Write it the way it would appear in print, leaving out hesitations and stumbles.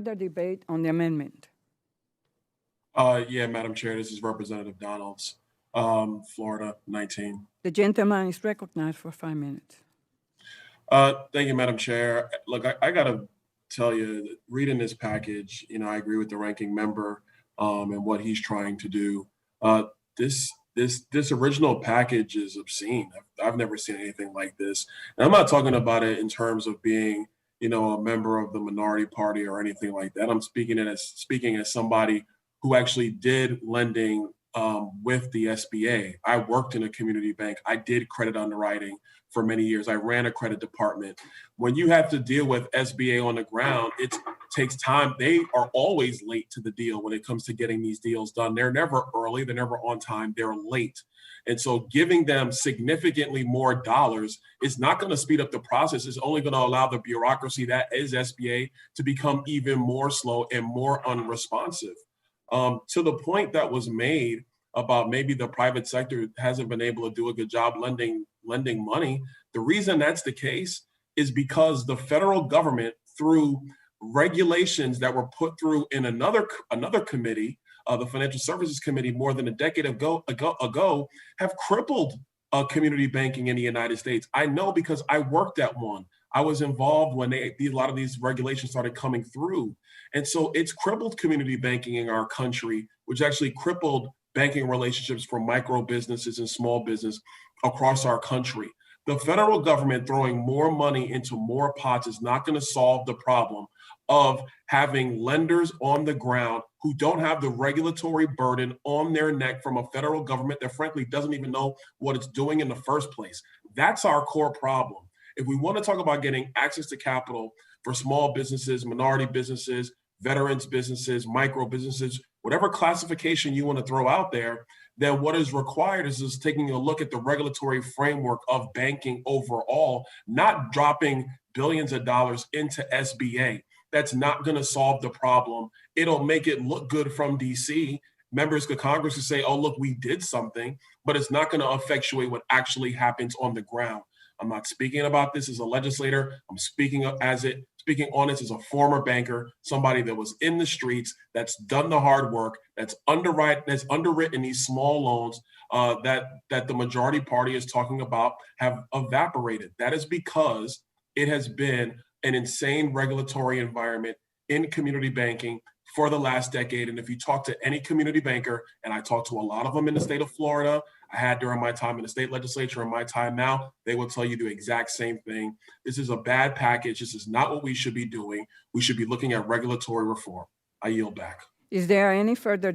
The debate on the amendment. Yeah, Madam Chair, this is Representative Donalds, Florida 19. The gentleman is recognized for 5 minutes. Thank you, Madam Chair. Look, I got to tell you, reading this package, I agree with the ranking member and what he's trying to do. This original package is obscene. I've never seen anything like this. And I'm not talking about it in terms of being, a member of the minority party or anything like that. I'm speaking as somebody who actually did lending with the SBA. I worked in a community bank. I did credit underwriting for many years. I ran a credit department. When you have to deal with SBA on the ground, it takes time. They are always late to the deal when it comes to getting these deals done. They're never early. They're never on time. They're late. And so giving them significantly more dollars is not going to speed up the process. It's only going to allow the bureaucracy that is SBA to become even more slow and more unresponsive. To the point that was made about maybe the private sector hasn't been able to do a good job lending money. The reason that's the case is because the federal government, through regulations that were put through in another committee, the Financial Services Committee, more than a decade ago, have crippled community banking in the United States. I know because I worked at one. I was involved when a lot of these regulations started coming through. And so it's crippled community banking in our country, which actually crippled banking relationships for micro businesses and small business across our country. The federal government throwing more money into more pots is not going to solve the problem of having lenders on the ground who don't have the regulatory burden on their neck from a federal government that frankly doesn't even know what it's doing in the first place. That's our core problem. If we want to talk about getting access to capital for small businesses, minority businesses, veterans businesses, micro businesses, whatever classification you want to throw out there, then what is required is just taking a look at the regulatory framework of banking overall, not dropping billions of dollars into SBA. That's not going to solve the problem. It'll make it look good from DC. Members of Congress will say, oh, look, we did something, but it's not going to effectuate what actually happens on the ground. I'm not speaking about this as a legislator. I'm speaking on this as a former banker, somebody that was in the streets, that's done the hard work, that's underwritten these small loans that the majority party is talking about have evaporated. That is because it has been an insane regulatory environment in community banking for the last decade. And if you talk to any community banker, and I talk to a lot of them in the state of Florida, I had during my time in the state legislature and my time now, they will tell you the exact same thing. This is a bad package. This is not what we should be doing. We should be looking at regulatory reform. I yield back. Is there any further